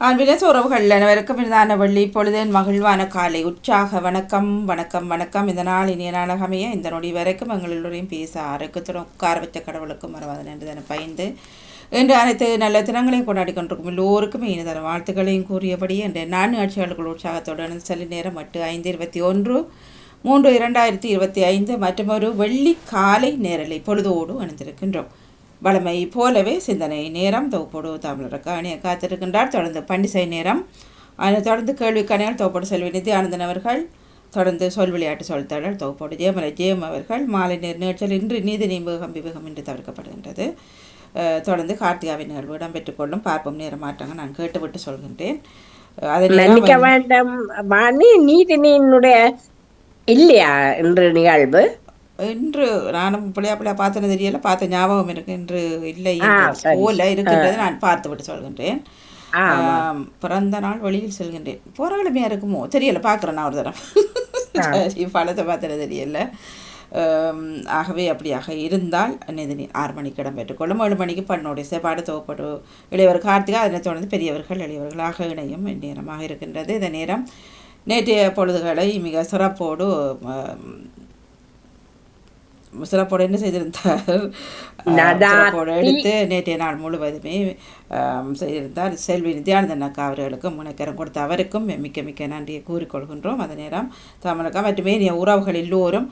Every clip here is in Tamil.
அன்பினஸ் உறவுகள் அனைவருக்கும் இனிதான வெள்ளி பொழுதேன் மகிழ்வான காலை உற்சாக வணக்கம் வணக்கம் வணக்கம். இந்த நாள் இனிய நாளாகமைய இந்த நொடி வரைக்கும் எங்களுடையும் பேச ஆரோக்கியத்துடன் உட்கார வச்ச கடவுளுக்கும் மறவாதன் என்று தானே பயந்து இன்று அனைத்து நல்ல தினங்களையும் கொண்டாடி கொண்டிருக்கும் எல்லோருக்கும் இனிதர வாழ்த்துக்களையும் கூறியபடி என்ற 4 ஆட்சியாளர்கள் உற்சாகத்துடன் செல்லு நேரம் 8:5:21 மற்றொரு வெள்ளி காலை நேரலை பொழுதோடு அணிந்திருக்கின்றோம். வளமை போலவே சிந்தனை நேரம் தொகுப்போடு தமிழருக்கு அணிய காத்திருக்கின்றார். தொடர்ந்து பண்டிசை நேரம், தொடர்ந்து கேள்வி கணைகள் தொகுப்போடு செல்வி நித்யானந்தன் அவர்கள், தொடர்ந்து சொல் விளையாட்டு சொல்தழல் தொகுப்போடு ஜெயமலை ஜெயம் அவர்கள், மாலை நேர் நேர்ச்சல் இன்று நீதி நீம்பகம் விவேகம் என்று தவிர்க்கப்படுகின்றது. தொடர்ந்து கார்த்திகாவின் நிகழ்வு இடம்பெற்றுக் கொள்ளும் பார்ப்போம். நேரம் மாற்றாங்க நான் கேட்டுவிட்டு சொல்கின்றேன். மன்னிக்க வேண்டும் வாணி, நீதினுடைய இல்லையா இன்று நிகழ்வு? இன்று நானும் பிள்ளையா பார்த்தது தெரியல, பார்த்த ஞாபகம் இருக்கு. இன்று இல்லை போல இருக்கின்றது. நான் பார்த்து விட்டு சொல்கின்றேன். பிறந்த நாள் வெளியில் செல்கின்றேன். போராளுமையா இருக்குமோ தெரியல, பார்க்குறேன் நான் ஒரு தரம். பழத்தை பார்த்தது தெரியல. ஆகவே அப்படியாக இருந்தால் நிதினி 6 மணிக்கு இடம்பெற்றுக் கொள்ளும். 7 மணிக்கு பண்ணோடைய சேப்பாடு தொகுப்படு இளையவர் கார்த்திகா, அதனைத் தொடர்ந்து பெரியவர்கள் இளையவர்களாக இணையும் நேரமாக இருக்கின்றது. இந்த நேரம் நேற்றைய பொழுதுகளை மிக சிறப்போடு என்ன செய்திருந்தார், சிறப்போடு எடுத்து நேற்றைய நாள் முழுவதுமே செய்திருந்தார். செல்வி நித்யானந்தன் அக்கா அவர்களுக்கும் முனைக்கரம் கொடுத்த அவருக்கும் மிக்க மிக்க நன்றியை கூறிக்கொள்கின்றோம். அந்த நேரம் தமிழக்கா மற்றும் உறவுகள் எல்லோரும்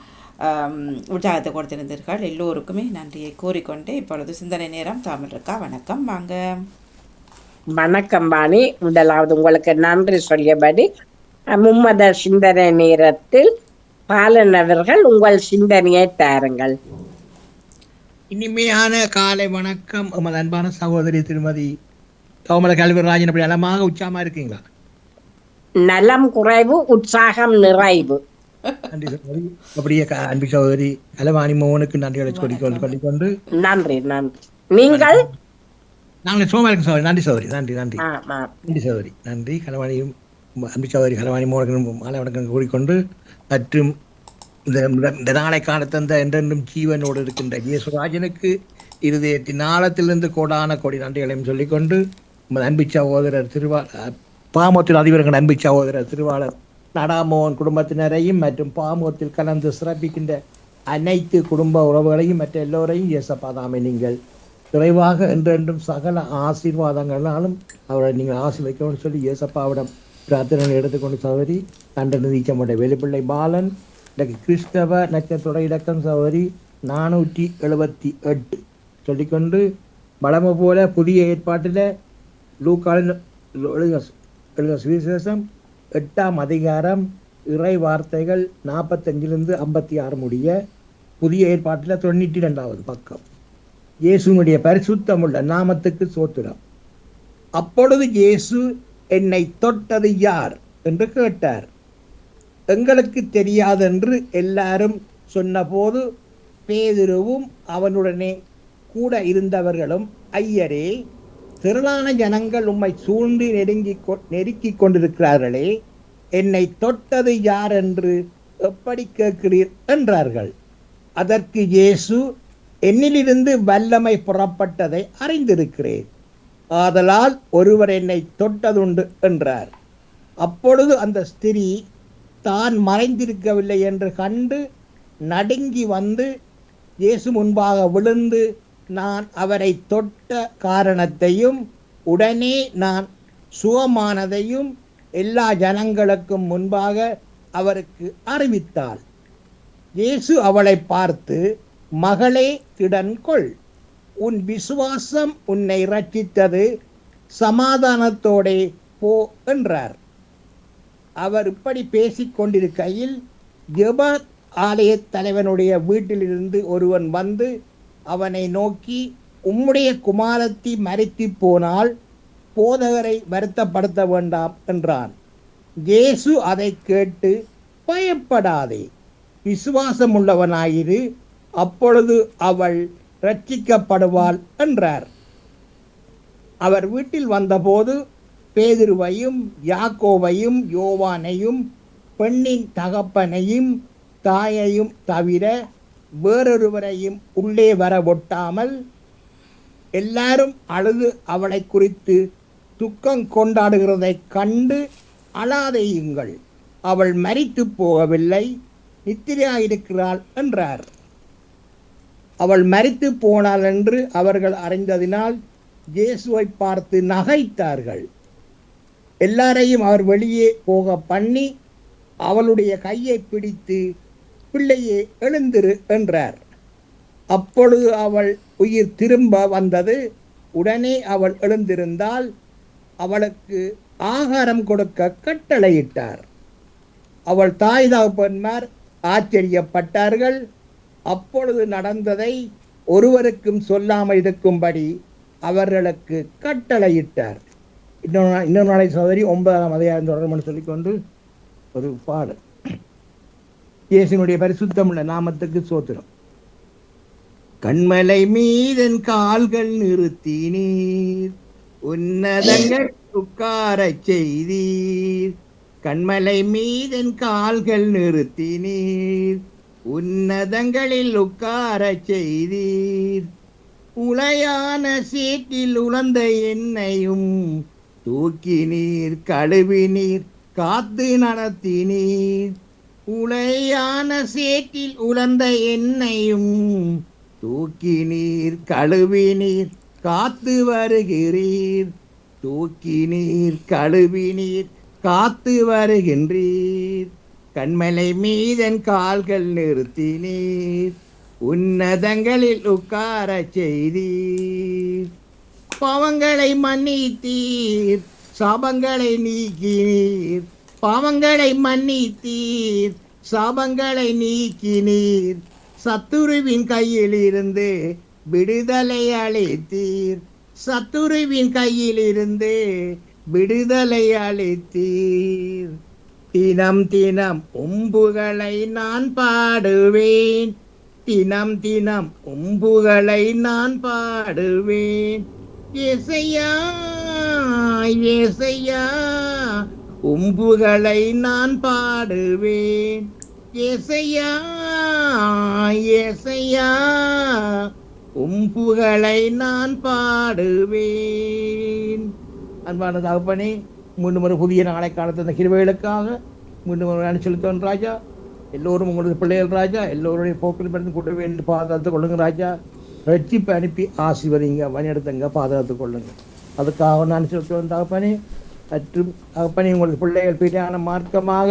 உற்சாகத்தை கொடுத்திருந்தீர்கள். எல்லோருக்குமே நன்றியை கூறிக்கொண்டு இப்பொழுது சிந்தனை நேரம். தமிழக்கா வணக்கம், வாங்க. வணக்கம் பாணி. முதலாவது உங்களுக்கு நன்றி சொல்லியபடி மும்மத சிந்தனை நேரத்தில் பாலன் அவர்கள் உங்கள் சிந்தனையை தாருங்கள். இனிமையான காலை வணக்கம். உமது அன்பான சகோதரி திருமதி தோமல கல்விராஜன், அப்படி நலமாக உற்சாகமா இருக்கீங்களா? நலம் குறைவு, உற்சாகம் நிறைவு. நன்றி சகோதரி. அப்படியே அன்பு சகோதரி கலவாணி மோகனுக்கு நன்றிகளை சொல்லிக்கொண்டு நன்றி நன்றி. நீங்கள்? நாங்கள் சோமா இருக்கும் சகோதரி. நன்றி சகோதரி. நன்றி நன்றி நன்றி சகோதரி. நன்றி கலவாணியும் அன்பு சகோதரி கலவாணி மோகனுக்கு மாலை வணக்கம் கூறிக்கொண்டு, மற்றும் இந்த நாளை காலத்தந்த என்றென்றும் ஜீவனோடு இருக்கின்ற இயேசுராஜனுக்கு இருதயத்தின் ஆழத்திலிருந்து கோடான கோடி நன்றிகளையும் சொல்லிக்கொண்டு, அன்பு சகோதரர் பாமோத்தில் அதிபர்கள் அன்பு சகோதரர் திருவாளர் நடாமோகன் குடும்பத்தினரையும் மற்றும் பாமோத்தில் கலந்து சிறப்பிக்கின்ற அனைத்து குடும்ப உறவுகளையும் மற்ற எல்லோரையும் இயேசப்பாதாமை நீங்கள் விரைவாக என்றென்றும் சகல ஆசீர்வாதங்களாலும் அவரை நீங்கள் ஆசீர்வதிக்கணும்னு சொல்லி இயேசப்பாவிடம் பிரார்த்தனை எடுத்துக்கொண்டு சகோதரி கண்டன நீச்சமுடைய வெளிப்பிள்ளை பாலன் கிறிஸ்தவ நட்சத்திர இலக்கம் சகோதரி 478 சொல்லிக்கொண்டு, வளமை போல புதிய ஏற்பாட்டில் லூக்காலின் சுவிசேஷம் 8ஆம் அதிகாரம் இறை வார்த்தைகள் 45 56 முடிய, புதிய ஏற்பாட்டில் 92வது பக்கம். இயேசுனுடைய பரிசுத்தமுள்ள நாமத்துக்கு சோத்திரம். அப்பொழுது இயேசு, என்னை தொட்டது யார் என்று கேட்டார். எங்களுக்கு தெரியாதென்று எல்லாரும் சொன்னபோது பேதுருவும் அவனுடனே கூட இருந்தவர்களும், ஐயரே, திரளான ஜனங்கள் உம்மை சூழ்ந்து நெருக்கி கொண்டிருக்கிறார்களே, என்னை தொட்டது யார் என்று எப்படி கேட்கிறீர் என்றார்கள். அதற்கு இயேசு, என்னிலிருந்து வல்லமை புறப்பட்டதை அறிந்திருக்கிறேன், ஆதலால் ஒருவர் என்னை தொட்டதுண்டு என்றார். அப்பொழுது அந்த ஸ்திரீ தான் மறைந்திருக்கவில்லை என்று கண்டு நடுங்கி வந்து இயேசு முன்பாக விழுந்து, நான் அவரை தொட்ட காரணத்தையும் உடனே நான் சுகமானதையும் எல்லா ஜனங்களுக்கும் முன்பாக அவருக்கு அறிவித்தாள். இயேசு அவளை பார்த்து, மகளே, திடன் கொள், உன் விசுவாசம் உன்னை இரட்சித்தது, சமாதானத்தோடே போ என்றார். அவர் இப்படி பேசிக் கொண்டிருக்கையில் ஜெப ஆலய தலைவனுடைய வீட்டிலிருந்து ஒருவன் வந்து அவனை நோக்கி, உம்முடைய குமாரத்தி மரித்து போனால் போதகரை வருத்தப்படுத்த வேண்டாம் என்றான். இயேசு அதை கேட்டு, பயப்படாதே, விசுவாசம் உள்ளவனாயிரு, அப்பொழுது அவள் இரட்சிக்கப்படுவாள் என்றார். அவர் வீட்டில் வந்தபோது பேதுருவையும் யாக்கோவையும் யோவானையும் பெண்ணின் தகப்பனையும் தாயையும் தவிர வேறொருவரையும் உள்ளே வர ஒட்டாமல் எல்லாரும் அழுது அவளை குறித்து துக்கம் கொண்டாடுகிறதை கண்டு அழாதேயுங்கள், அவள் மரித்து போகவில்லை, நித்திரையாயிருக்கிறாள் என்றார். அவள் மரித்து போனாள் என்று அவர்கள் அறிந்ததினால் இயேசுவை பார்த்து நகைத்தார்கள். எல்லாரையும் அவர் வெளியே போக பண்ணி அவளுடைய கையை பிடித்து, பிள்ளையே எழுந்திரு என்றார். அப்பொழுது அவள் உயிர் திரும்ப வந்தது. உடனே அவள் எழுந்திருந்தால் அவளுக்கு ஆகாரம் கொடுக்க கட்டளையிட்டார். அவள் தாய் தகப்பன்மார் ஆச்சரியப்பட்டார்கள். அப்பொழுது நடந்ததை ஒருவருக்கும் சொல்லாமல் இருக்கும்படி அவர்களுக்கு கட்டளையிட்டார். இன்னொரு நாளை சகோதரி 9ஆம் அதிகாரம் தொடர்பு சொல்லிக்கொண்டு ஒரு பாடல். இயேசுனுடைய பரிசுத்தமுள்ள நாமத்துக்கு சோத்திரம். கண்மலை மீதன் கால்கள் நிறுத்தினீர், உன்னதங்கள் உட்காரச் செய்தீர். கண்மலை மீதன் கால்கள் நிறுத்தினீர், உன்னதங்களில் உட்காரச் செய்தீர். உளையான சேற்றில் உலர்ந்த எண்ணெயும் தூக்கினீர், கழுவினீர், காத்து நடத்தினீர். உளையான சேற்றில் உலர்ந்த எண்ணெயும் தூக்கினீர், கழுவினீர், காத்து வருகிறீர். தூக்கினீர், கழுவினீர், காத்து வருகின்றீர். கண்மலை மீதன் கால்கள் நிறுத்தினீர், உன்னதங்களில் உட்காரச் செய்தீர். பாவங்களை மன்னித்தீர், சாபங்களை நீக்கினீர். பாவங்களை மன்னித்தீர், சாபங்களை நீக்கினீர். சத்துருவின் கையில் இருந்து விடுதலை அளித்தீர். சத்துருவின் கையில் இருந்து விடுதலை அளித்தீர். தினம் தினம் உம்புகளை நான் பாடுவேன், தினம் தினம் உம்புகளை நான் பாடுவேன். ஏசையா ஏசையா உம்புகளை நான் பாடுவேன். ஏசையா ஏசையா உம்புகளை நான் பாடுவேன். அன்பான தகப்பனே, மீண்டும் ஒரு புதிய நாளை காலத்து அந்த கிருபைகளுக்காக மீண்டும் ஒரு நன்றி செலுத்துவன் ராஜா. எல்லோரும் உங்களது பிள்ளைகள் ராஜா, எல்லோருடைய போக்கில் பிறந்து கொண்டு வேண்டி பாதுகாத்து கொள்ளுங்க ராஜா. ரட்சிப்பு அனுப்பி ஆசிர்வதிங்க, வழிநடத்துங்க, பாதுகாத்து கொள்ளுங்க. அதுக்காக நான் செலுத்துவன் தகப்பனே. மற்றும் தகப்பனே, உங்களது பிள்ளைகள் பிரியான மார்க்கமாக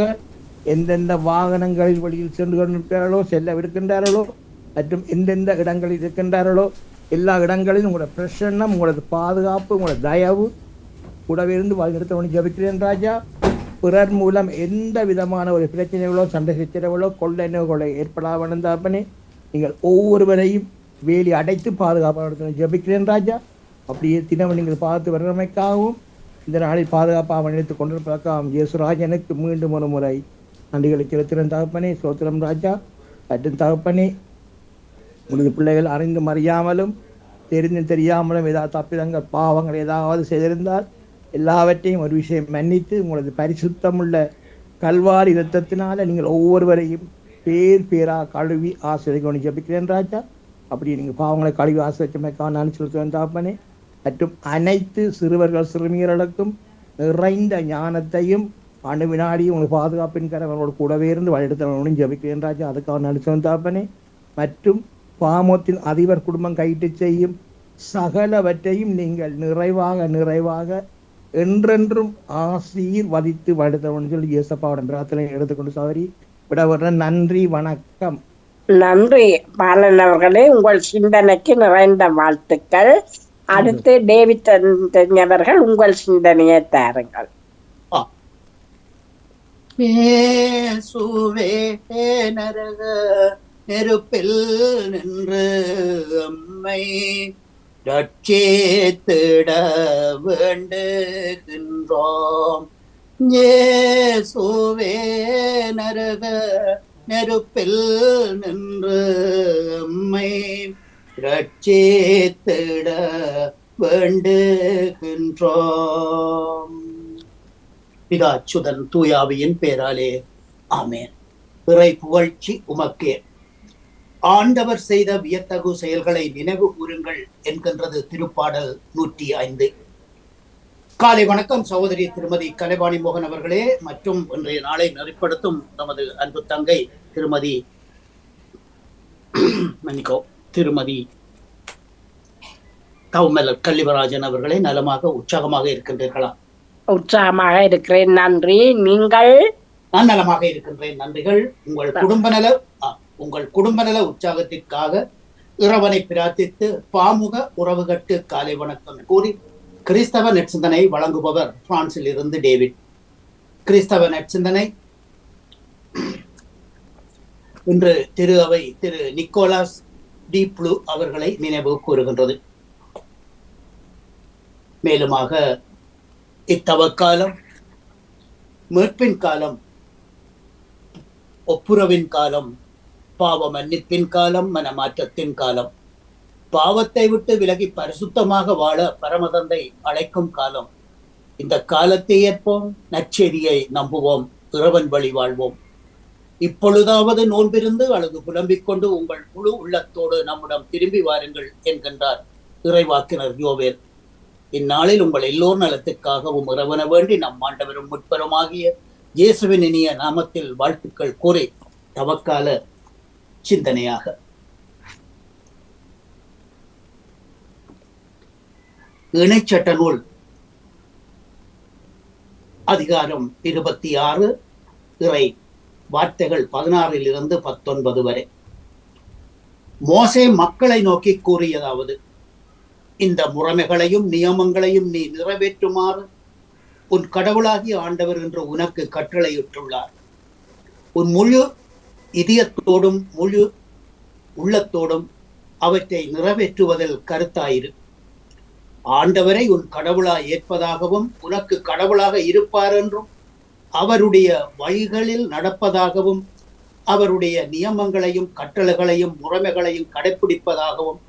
எந்தெந்த வாகனங்களில் வழியில் சென்று கொண்டிருக்கிறார்களோ, செல்லவிருக்கின்றார்களோ, மற்றும் எந்தெந்த இடங்களில் இருக்கின்றார்களோ எல்லா இடங்களிலும் உங்களோட பிரசன்னம், உங்களது பாதுகாப்பு, உங்களோட தயவு கூடவே இருந்து வழிநடத்தவனை ஜபிக்கிறேன் ராஜா. பிறர் மூலம் எந்த விதமான ஒரு பிரச்சனைகளோ, சண்டை சச்சரவுகளோ, கொள்ளை ஏற்படாமல் தகப்பனே, நீங்கள் ஒவ்வொருவரையும் வேலி அடைத்து பாதுகாப்பாக ஜபிக்கிறேன் ராஜா. அப்படியே தினமும் நீங்கள் பார்த்து வர்றமைக்காகவும் இந்த நாளில் பாதுகாப்பாக நினைத்துக் கொண்டிருப்பதற்காகவும் இயேசுராஜனுக்கு மீண்டும் ஒரு முறை நன்றிகளை செலுத்துகிறேன் தகப்பனே. சோத்திரம் ராஜா. மற்றும் தகப்பனே, உங்களது பிள்ளைகள் அறிந்தும் அறியாமலும் தெரிந்தும் தெரியாமலும் ஏதாவது தப்பிதங்கள் பாவங்கள் ஏதாவது செய்திருந்தால் எல்லாவற்றையும் ஒரு விஷயம் மன்னித்து உங்களது பரிசுத்தமுள்ள கல்வாரி இரத்தத்தினால நீங்கள் ஒவ்வொருவரையும் பேராக கழுவி ஆசிரியர் ஜபிக்கிறேன் ராஜா. அப்படி நீங்கள் பாவங்களை கழுவி ஆசிரியமைக்காக நான் செலுத்துவேன் தகப்பனே. மற்றும் அனைத்து சிறுவர்கள் சிறுமியர்களுக்கும் நிறைந்த ஞானத்தையும் வினாடியும் உங்களுக்கு பாதுகாப்பின் கரங்களோடு கூடவே இருந்து வழிநடத்தவனும் ஜபிக்கிறேன் ராஜா. அதுக்காக நான் செலுத்துவேன் தகப்பனே. மற்றும் பாமோத்தின் அதிபர் குடும்பம் கைட்டு செய்யும் சகலவற்றையும் நீங்கள் நிறைவாக என்றென்றும் ஆசீர்வதித்து வழிநடத்தவனும் சொல்லி இயேசப்பாவோட பிரார்த்தனை எடுத்துக்கொண்டு சகோதரி விட நன்றி, வணக்கம். நன்றி பாலன் அவர்களே, உங்கள் சிந்தனைக்கு நிறைந்த வாழ்த்துக்கள். அடுத்து டேவிட் அவர்கள் உங்கள் சிந்தனையை தாருங்கள். நரக நெருப்பில் நின்று அம்மை ரட்சித்திட வேண்டுகின்றோம். இயேசுவே நரக நெருப்பில் நின்று அம்மை ரட்சித்திட வேண்டுகின்றோம். பிதா சுதன் தூயாவியின் பேராலே ஆமேன். பிறை புகழ்ச்சி உமக்கே. ஆண்டவர் செய்த வியத்தகு செயல்களை நினைவு கூறுங்கள் என்கின்றது திருப்பாடல் 105. காலை வணக்கம் சகோதரி திருமதி கலைவாணி மோகன் அவர்களே மற்றும் இன்றைய நாளை நெறிப்படுத்தும் நமது அன்பு தங்கை திருமதி திருமதி தவமலர் கல்லிவராஜன் அவர்களே நலமாக உற்சாகமாக இருக்கின்றீர்களா? உற்சாகமாக இருக்கிறேன், நன்றி. நீங்கள்? நான் நலமாக இருக்கின்றேன், நன்றிகள். உங்கள் குடும்ப நல உற்சாகத்திற்காக இறைவனை பிரார்த்தித்து பாமுக உறவுகட்டு காலை வணக்கம் கூறி கிறிஸ்தவ நெற்சிந்தனை வழங்குபவர் பிரான்சில் இருந்து டேவிட். கிறிஸ்தவ நெற்சிந்தனை இன்று திரு அவை திரு நிக்கோலாஸ் டி ப்ளூ அவர்களை நினைவு கூறுகின்றது. மேலுமாக இத்தவக்காலம் மீட்பின் காலம், ஒப்புரவின் காலம், பாவ மன்னிப்பின் காலம், மனமாற்றத்தின் காலம், பாவத்தை விட்டு விலகி பரிசுத்தமாக வாழ பரமதந்தை அழைக்கும் காலம். இந்த காலத்தை ஏற்போம், நற்செய்தியை நம்புவோம், இறைவன் வழி வாழ்வோம். இப்பொழுதாவது நோன்பிருந்து அல்லது புலம்பிக் கொண்டு உங்கள் முழு உள்ளத்தோடு நம்மிடம் திரும்பி வாருங்கள் என்கின்றார் இறைவாக்கினர் யோவேல். இந்நாளில் உங்கள் எல்லோர் நலத்துக்காகவும் இறைவன வேண்டி நம் ஆண்டவரும் முற்பெருமாகிய இயேசுவின் இனிய நாமத்தில் வாழ்த்துக்கள் கூறி தவக்கால சிந்தனையாக இணைச்சட்ட நூல் அதிகாரம் 26 இறை வார்த்தைகள் 16 - 19 வரை. மோசே மக்களை நோக்கி கூறியதாவது: இந்த முறைமைகளையும் நியமங்களையும் நீ நிறைவேற்றுமாறு உன் கடவுளாகிய ஆண்டவர் என்று உனக்கு கட்டளையிட்டுள்ளார். உன் முழு இதயத்தோடும் முழு உள்ளத்தோடும் அவற்றை நிறைவேற்றுவதில் கருத்தாயிரு. ஆண்டவரை உன் கடவுளாய் ஏற்பதாகவும் உனக்கு கடவுளாக இருப்பார் என்றும் அவருடைய வழிகளில் நடப்பதாகவும் அவருடைய நியமங்களையும் கட்டளைகளையும் முறைமைகளையும் கடைப்பிடிப்பதாகவும்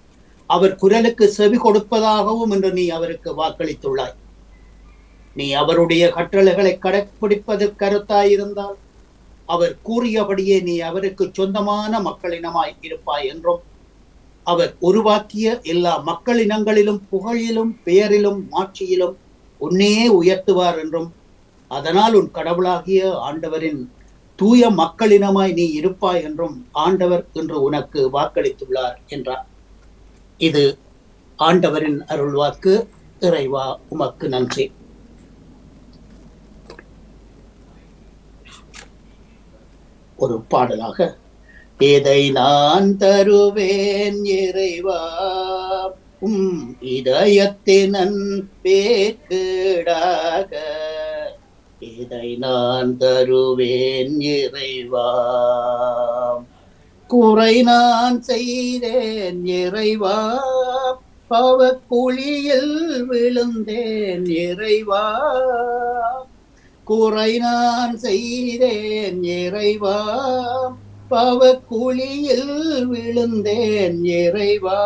அவர் குரலுக்கு செவி கொடுப்பதாகவும் என்று நீ அவருக்கு வாக்களித்துள்ளாய். நீ அவருடைய கட்டளைகளை கடைப்பிடிப்பதில் கருத்தாயிருந்தால் அவர் கூறியபடியே நீ அவருக்கு சொந்தமான மக்களினமாய் இருப்பாய் என்றும் அவர் உருவாக்கிய எல்லா மக்களினங்களிலும் புகழிலும் பெயரிலும் மாட்சியிலும் உன்னையே உயர்த்துவார் என்றும் அதனால் உன் கடவுளாகிய ஆண்டவரின் தூய மக்களினமாய் நீ இருப்பாய் என்றும் ஆண்டவர் இன்று உனக்கு வாக்களித்துள்ளார் என்றார். இது ஆண்டவரின் அருள்வாக்கு. இறைவா உமக்கு நன்றி. ஒரு பாடலாக: இதை நான் தருவேன் இறைவா இதயத்தினன் பேக்கீடாக, இதை நான் தருவேன் இறைவா. குறை நான் செய்தேன் இறைவா, பாவக்குழியில் விழுந்தேன் இறைவா. குறை நான் செய்தேன் இறைவா, பாவக்குழியில் விழுந்தேன் இறைவா.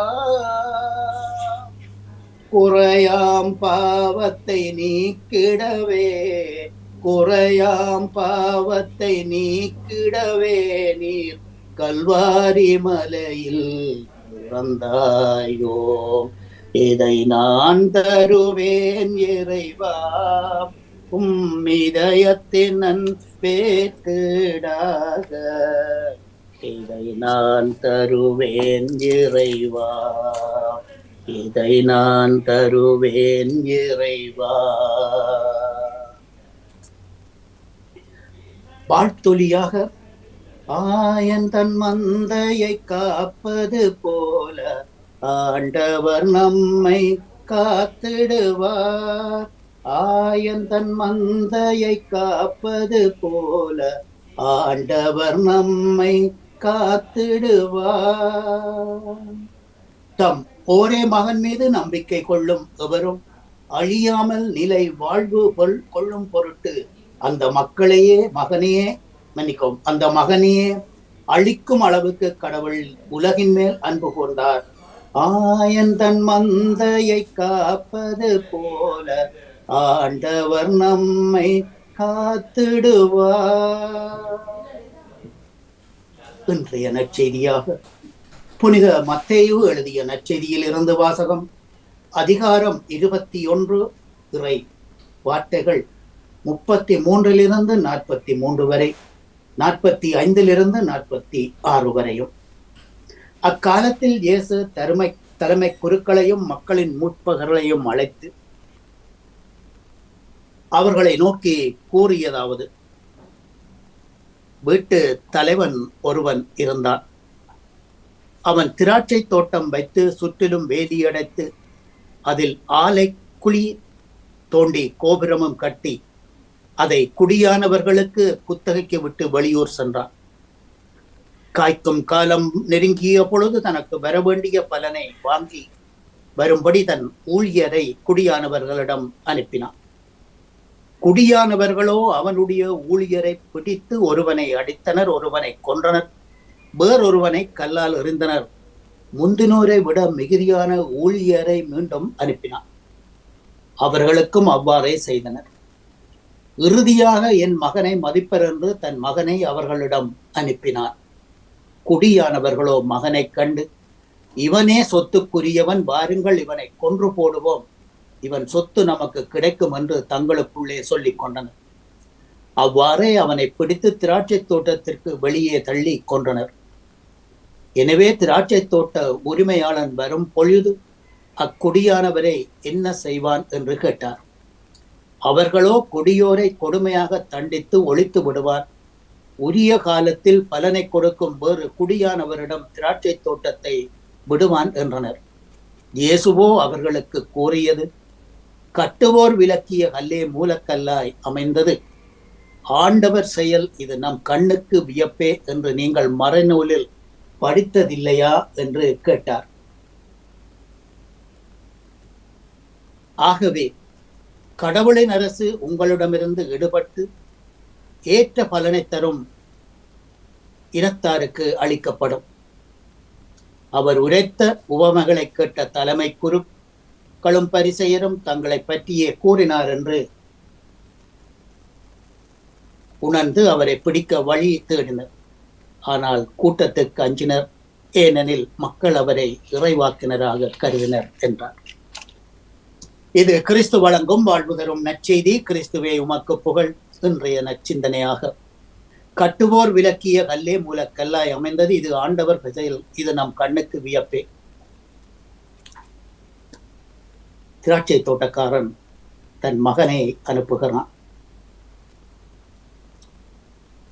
குறையாம் பாவத்தை நீக்கிடவே, குறையாம் பாவத்தை நீக்கிடவே நீர் கல்வாரி மலையில் பிறந்தாயோ. இதை நான் தருவேன் இறைவா, இதயத்தின் பேக்கீடாக, இதை நான் தருவேன் இறைவா, இதை நான் தருவேன் இறைவா. வாழ்த்தொலியாக: ஆயன் தன் மந்தையை காப்பது போல ஆண்டவர் நம்மை காத்திடுவார். ஆயன் தன் மந்தையை காப்பது போல ஆண்டவர் நம்மை காத்திடுவார். தம் ஒரே மகன் மீது நம்பிக்கை கொள்ளும் எவரும் அழியாமல் நிலை வாழ்வு கொள்ளும் பொருட்டு அந்த மகனையே அழிக்கும் அளவுக்கு கடவுள் உலகின் மேல் அன்பு கொண்டார். ஆயன் தன் மந்தையை காப்பது போல ஆண்டவர் நம்மை காத்திடுவார். இன்றைய நற்செய்தியாக புனித மத்தேயு எழுதிய நற்செய்தியில் இருந்து வாசகம். அதிகாரம் 21 இறை வார்த்தைகள் 33 43 வரை, 45 46 வரையும். அக்காலத்தில் இயேசு தலைமை குருக்களையும் மக்களின் மூப்பர்களையும் அழைத்து அவர்களை நோக்கி கூறியதாவது: வீட்டு தலைவன் ஒருவன் இருந்தான். அவன் திராட்சை தோட்டம் வைத்து சுற்றிலும் வேலியடைத்து அதில் ஆலை குழி தோண்டி கோபுரமும் கட்டி அதை குடியானவர்களுக்கு குத்தகைக்கு விட்டு வெளியூர் சென்றான். காய்க்கும் காலம் நெருங்கிய பொழுது தனக்கு வர வேண்டிய பலனை வாங்கி வரும்படி தன் ஊழியரை குடியானவர்களிடம் அனுப்பினான். குடியானவர்களோ அவனுடைய ஊழியரை பிடித்து ஒருவனை அடித்தனர், ஒருவனை கொன்றனர், வேறொருவனை கல்லால் எறிந்தனர். முந்தினோரை விட மிகுதியான ஊழியரை மீண்டும் அனுப்பினான். அவர்களுக்கும் அவ்வாறே செய்தனர். இறுதியாக என் மகனை மதிப்பர் என்று தன் மகனை அவர்களிடம் அனுப்பினார். குடியானவர்களோ மகனை கண்டு, இவனே சொத்துக்குரியவன், வாருங்கள் இவனை கொன்று போடுவோம், இவன் சொத்து நமக்கு கிடைக்கும் என்று தங்களுக்குள்ளே சொல்லிக் கொண்டனர். அவ்வாறே அவனை பிடித்து திராட்சை தோட்டத்திற்கு வெளியே தள்ளி கொன்றனர். எனவே திராட்சை தோட்ட உரிமையாளன் வரும் பொழுது அக்குடியானவரை என்ன செய்வான் என்று கேட்டார். அவர்களோ, கொடியோரை கொடுமையாக தண்டித்து ஒழித்து விடுவார், உரிய காலத்தில் பலனை கொடுக்கும் வேறு குடியானவரிடம் திராட்சை தோட்டத்தை விடுவான் என்றனர். இயேசுவோ அவர்களுக்கு கூறியது: கட்டுவோர் விலக்கிய கல்லே மூலக்கல்லாய் அமைந்தது. ஆண்டவர் செயல் இது நம் கண்ணுக்கு வியப்பே என்று நீங்கள் மறைநூலில் படித்ததில்லையா என்று கேட்டார். ஆகவே கடவுளின் அரசு உங்களிடமிருந்து எடுபட்டு ஏற்ற பலனை தரும் இனத்தாருக்கு அளிக்கப்படும். அவர் உரைத்த உவமைகளை கேட்ட தலைமை குருக்களும் பரிசேயரும் தங்களை பற்றியே கூறினார் என்று உணர்ந்து அவரை பிடிக்க வழி தேடினர். ஆனால் கூட்டத்துக்கு அஞ்சினர், ஏனெனில் மக்கள் அவரை இறைவாக்கினராக கருதினர் என்றார். இது கிறிஸ்து வழங்கும் வாழ்வு தரும் நற்செய்தி. கிறிஸ்துவே உமக்கு புகழ். இன்றைய நற்சிந்தனையாக, கட்டுவோர் விலக்கிய கல்லே மூலக்கல்லாய் அமைந்தது, இது ஆண்டவர் செயல், இது நம் கண்ணுக்கு வியப்பே. திராட்சை தோட்டக்காரன் தன் மகனை அனுப்புகிறான்.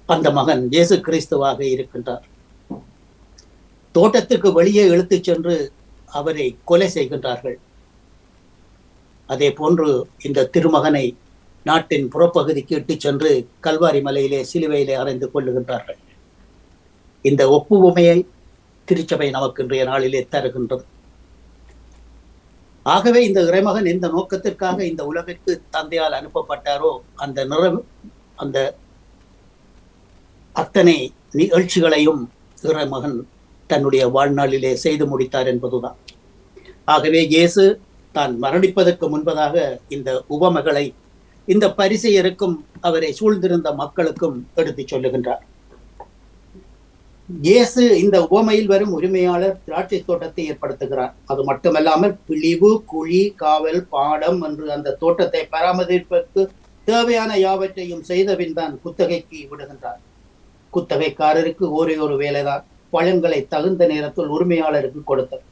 அந்த மகன் இயேசு கிறிஸ்துவாக இருக்கின்றார். தோட்டத்துக்கு வெளியே இழுத்துச் சென்று அவரை கொலை செய்கின்றார்கள். அதே போன்று இந்த திருமகனை நாட்டின் புறப்பகுதிக்கு இட்டுச் சென்று கல்வாரி மலையிலே சிலுவையிலே அறைந்து கொள்ளுகின்றார்கள். இந்த ஒப்புமையை திருச்சபை நமக்கு இன்றைய நாளிலே தருகின்றது. ஆகவே இந்த இறைமகன் எந்த நோக்கத்திற்காக இந்த உலகிற்கு தந்தையால் அனுப்பப்பட்டாரோ அந்த அத்தனை நிகழ்ச்சிகளையும் இறைமகன் தன்னுடைய வாழ்நாளிலே செய்து முடித்தார் என்பதுதான். ஆகவே இயேசு தான் மரணிப்பதற்கு முன்பதாக இந்த உவமைகளை இந்த பரிசேயருக்கும் அவரை சூழ்ந்திருந்த மக்களுக்கும் எடுத்துச் சொல்லுகின்றார். இயேசு இந்த உவமையில் வரும் உரிமையாளர் திராட்சை தோட்டத்தை ஏற்படுத்துகிறார். அது மட்டுமல்லாமல் பிழிவு, குழி, காவல், பாடம் என்று அந்த தோட்டத்தை பராமரிப்பதற்கு தேவையான யாவற்றையும் செய்தபின் தான் குத்தகைக்கு விடுகின்றார். குத்தகைக்காரருக்கு ஒரே ஒரு வேலைதான், பழங்களை தகுந்த நேரத்தில் உரிமையாளருக்கு கொடுத்தது.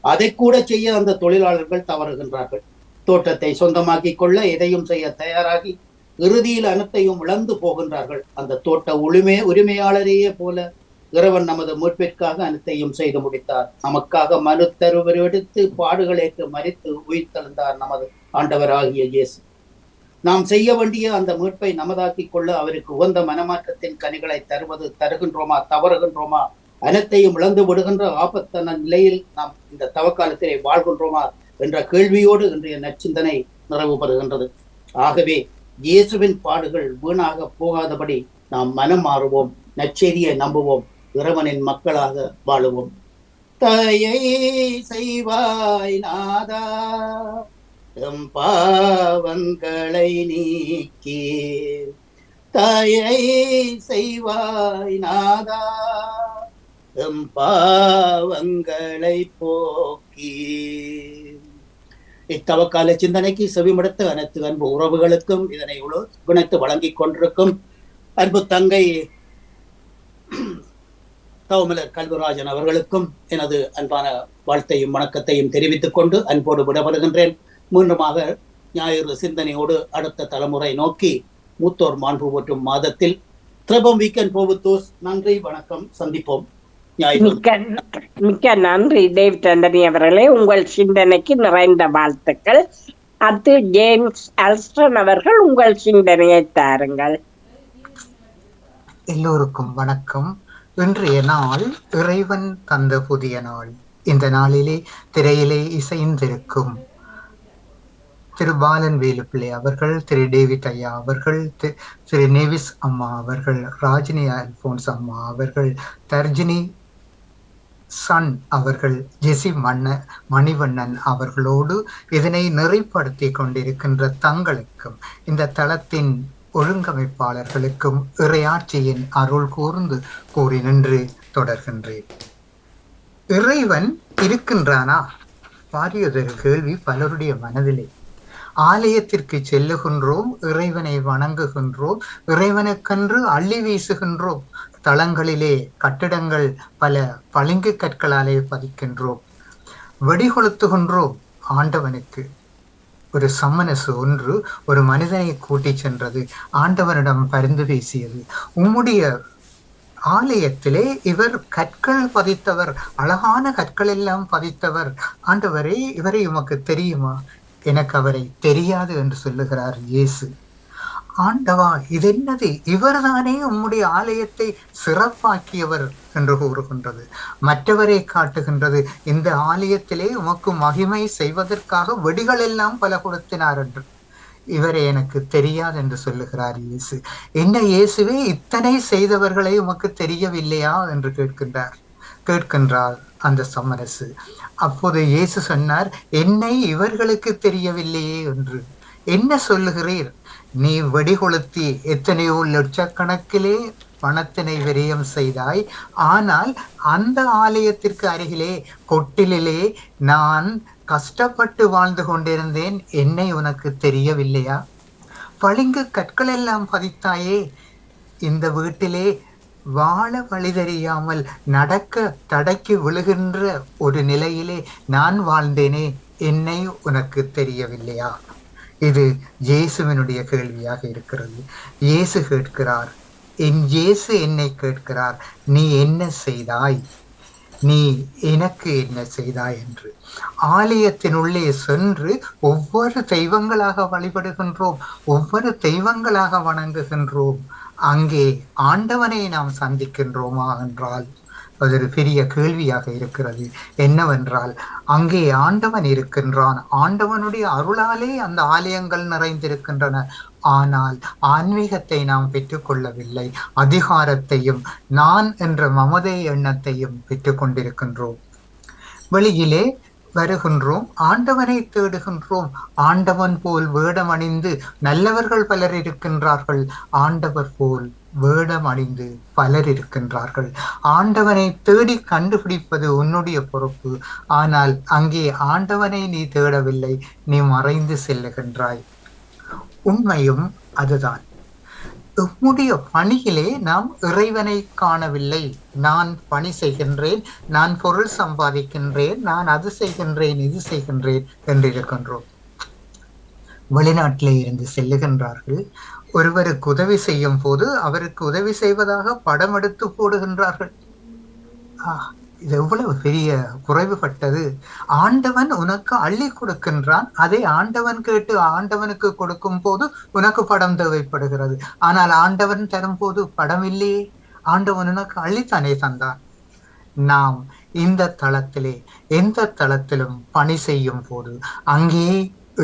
அதை கூட செய்ய அந்த தொழிலாளர்கள் தவறுகின்றார்கள். தோட்டத்தை சொந்தமாக்கி கொள்ள எதையும் செய்ய தயாராகி இறுதியில் அனைத்தையும் இழந்து போகின்றார்கள். அந்த தோட்ட உரிமையாளரையே போல இறைவன் நமது மீட்பிற்காக அனைத்தையும் செய்து முடித்தார். நமக்காக மனு தருவெடுத்து பாடுகளேற்று மரித்து உயிர்த்தெழுந்தார் நமது ஆண்டவராகிய இயேசு. நாம் செய்ய வேண்டிய அந்த மீட்பை நமதாக்கி கொள்ள அவருக்கு உகந்த மனமாற்றத்தின் கனிகளை தருகின்றோமா, தவறுகின்றோமா, அனைத்தையும் இழந்து விடுகின்ற ஆபத்தான நிலையில் நாம் இந்த தவக்காலத்திலே வாழ்கின்றோமா என்ற கேள்வியோடு இன்றைய நற்சிந்தனை நிறைவு பெறுகின்றது. ஆகவே இயேசுவின் பாடுகள் வீணாக போகாதபடி நாம் மனம் மாறுவோம், நற்செய்தியை நம்புவோம், இறைவனின் மக்களாக வாழுவோம். தயை செய்வாய் நாதா, எம் பாவங்களை நீக்கி, தயை செய்வாய் நாதா, எம் பாவங்களை போக்கி, இத்தவக்கால சிந்தனைக்கு செவிமடுத்த அனைத்து அன்பு உறவுகளுக்கும் இதனை இணைத்து வழங்கிக் கொண்டிருக்கும் அன்பு தங்கை தவமலர் கல்விராஜன் அவர்களுக்கும் எனது அன்பான வாழ்த்தையும் வணக்கத்தையும் தெரிவித்துக் கொண்டு அன்போடு விடப்படுகின்றேன். மீண்டுமாக ஞாயிறு சிந்தனையோடு அடுத்த தலைமுறை நோக்கி மூத்தோர் மாண்பு போற்றும் மாதத்தில் திரபம் வீக்கெண்ட் போவுத்தூஸ். நன்றி, வணக்கம், சந்திப்போம். மிக்க நன்றி டேவிட் ஆண்டனி அவர்களே. உங்கள் சிந்தனைக்கு நிறைந்த வாழ்த்துக்கள். அது ஜேம்ஸ் அல்ஸ்டன் அவர்கள் உங்கள் சிந்தனையை தாருங்கள். எல்லோருக்கும் வணக்கம். இன்றைய நாள் இறைவன் தந்த புதிய நாள். இந்த நாளிலே திரையிலே இசைந்திருக்கும் திரு பாலன் வேலுப்பிள்ளை அவர்கள், திரு டேவிட் ஐயா அவர்கள், திரு நேவிஸ் அம்மா அவர்கள், ராஜினி அல்போன்ஸ் அம்மா அவர்கள், தர்ஜினி சன் அவர்கள், ஜெசி மணிவண்ணன் அவர்களோடு இதனை நெறிப்படுத்தி கொண்டிருக்கின்ற தங்களுக்கும் இந்த தளத்தின் ஒழுங்கமைப்பாளர்களுக்கும் இறையாட்சியின் அருள் கூர்ந்து கூறி நின்று தொடர்கின்றேன். இறைவன் இருக்கின்றானா? பாரியதொரு கேள்வி பலருடைய மனதிலே. ஆலயத்திற்கு செல்லுகின்றோம், இறைவனை வணங்குகின்றோம், இறைவனுக்கென்று அள்ளி வீசுகின்றோம். தளங்களிலே கட்டிடங்கள் பல பளிங்கு கற்களாலே பதிக்கின்றோம், வெடிகொளுத்துகின்றோம். ஆண்டவனுக்கு ஒரு சம்மனசு ஒன்று ஒரு மனிதனை கூட்டி சென்றது. ஆண்டவனிடம் பரிந்து பேசியது, உம்முடைய ஆலயத்திலே இவர் கற்கள் பதித்தவர், அழகான கற்கள் எல்லாம் பதித்தவர். ஆண்டவரே, இவரை உமக்கு தெரியுமா? எனக்கு அவரை தெரியாது என்று சொல்லுகிறார் இயேசு. ஆண்டவா, இது என்னது? இவர்தானே உம்முடைய ஆலயத்தை சிறப்பாக்கியவர் என்று கூறுகின்றது. மற்றவரை காட்டுகின்றது, இந்த ஆலயத்திலே உமக்கு மகிமை செய்வதற்காக வெடிகள் எல்லாம் பல கொடுத்தினார் என்று. இவரை எனக்கு தெரியாது என்று சொல்லுகிறார் இயேசு. என்ன இயேசுவே, இத்தனை செய்தவர்களை உமக்கு தெரியவில்லையா என்று கேட்கின்றார் அந்த சம்மனசு. அப்போது இயேசு சொன்னார், என்னை இவர்களுக்கு தெரியவில்லையே என்று. என்ன சொல்லுகிறீர்? நீ வெடிகொளுத்தி எத்தனையோ லட்சக்கணக்கிலே பணத்தினை விரயம் செய்தாய். ஆனால் அந்த ஆலயத்திற்கு அருகிலே கொட்டிலே நான் கஷ்டப்பட்டு வாழ்ந்து கொண்டிருந்தேன், என்னை உனக்கு தெரியவில்லையா? பளிங்கு கற்கள் எல்லாம் பதித்தாயே, இந்த வீட்டிலே வாழ வழி தெரியாமல் நடக்க தடக்கி விழுகின்ற ஒரு நிலையிலே நான் வாழ்ந்தேனே, என்னை உனக்கு தெரியவில்லையா? இது இயேசுவினுடைய கேள்வியாக இருக்கிறது. இயேசு கேட்கிறார், என் இயேசு என்னை கேட்கிறார், நீ என்ன செய்தாய்? நீ எனக்கு என்ன செய்தாய் என்று. ஆலயத்தினுள்ளே சென்று ஒவ்வொரு தெய்வங்களாக வழிபடுகின்றோம், ஒவ்வொரு தெய்வங்களாக வணங்குகின்றோம். அங்கே ஆண்டவனை நாம் சந்திக்கின்றோமா என்றால் அது ஒரு பெரிய கேள்வியாக இருக்கிறது. என்னவென்றால், அங்கே ஆண்டவன் இருக்கின்றான், ஆண்டவனுடைய அருளாலே அந்த ஆலயங்கள் நிறைந்திருக்கின்றன. ஆனால் ஆன்மீகத்தை நாம் பெற்றுக்கொள்ளவில்லை, அதிகாரத்தையும் நான் என்ற மமதை எண்ணத்தையும் பெற்றுக்கொண்டிருக்கின்றோம். வெளியிலே வருகின்றோம், ஆண்டவனை தேடுகின்றோம். ஆண்டவன் போல் வேடம் அணிந்து நல்லவர்கள் பலர் இருக்கின்றார்கள், ஆண்டவர் போல் வேடம் அணிந்து பலர் இருக்கின்றார்கள். ஆண்டவனை தேடி கண்டுபிடிப்பது உன்னுடைய பொறுப்பு. ஆனால் அங்கே ஆண்டவனை நீ தேடவில்லை, நீ மறைந்து செல்லுகின்றாய். உண்மையும் அதுதான். நம்முடைய பணியிலே நாம் இறைவனை காணவில்லை. நான் பணி செய்கின்றேன், நான் பொருள் சம்பாதிக்கின்றேன், நான் அது செய்கின்றேன், இது செய்கின்றேன் என்று இருக்கின்றோம். வெளிநாட்டிலே இருந்து செல்லுகின்றார்கள், ஒருவருக்கு உதவி செய்யும் போது அவருக்கு உதவி செய்வதாக படம் எடுத்து போடுகின்றார்கள். இது எவ்வளவு பெரிய குறைவுபட்டது. ஆண்டவன் உனக்கு அள்ளி கொடுக்கின்றான், அதை ஆண்டவன் கேட்டு ஆண்டவனுக்கு கொடுக்கும் போது உனக்கு படம் தேவைப்படுகிறது. ஆனால் ஆண்டவன் தரும் போது படம் இல்லையே, ஆண்டவன் உனக்கு அள்ளித்தானே தந்தான். நாம் இந்த தளத்திலே எந்த தளத்திலும் பணி செய்யும் போது அங்கே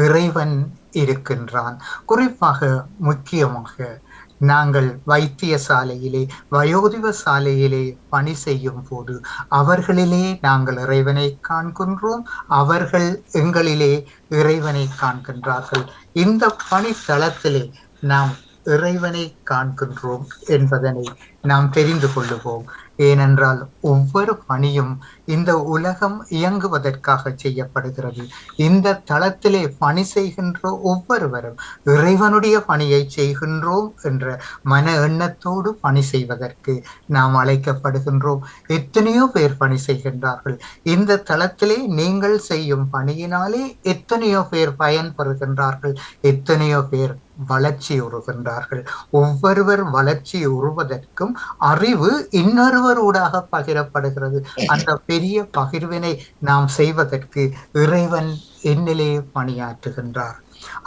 இறைவன் இருக்கின்றான். குறிப்பாக முக்கியமாக நாங்கள் வைத்தியசாலையிலே வயோதிப சாலையிலே பணி செய்யும் போது அவர்களிலே நாங்கள் இறைவனை காண்கின்றோம், அவர்கள் எங்களிலே இறைவனை காண்கின்றார்கள். இந்த பணி தளத்திலே நாம் இறைவனை காண்கின்றோம் என்பதனை நாம் தெரிந்து கொள்ளுவோம். ஏனென்றால் ஒவ்வொரு பணியும் இந்த உலகம் இயங்குவதற்காக செய்யப்படுகிறது. இந்த தளத்திலே பணி செய்கின்ற ஒவ்வொருவரும் இறைவனுடைய பணியை செய்கின்றோம் என்ற மன எண்ணத்தோடு பணி செய்வதற்கு நாம் அழைக்கப்படுகின்றோம். எத்தனையோ பேர் பணி செய்கின்றார்கள். இந்த தளத்திலே நீங்கள் செய்யும் பணியினாலே எத்தனையோ பேர் பயன்பெறுகின்றார்கள், எத்தனையோ பேர் வளர்ச்சி உறுகின்றார்கள். ஒவ்வொருவர் வளர்ச்சி உறுவதற்கும் அறிவு இன்னொருவரூடாக பகிரப்படுகிறது. அந்த பெரிய பகிர்வினை நாம் செய்வதற்கு இறைவன் என்னிலே பணியாற்றுகின்றார்.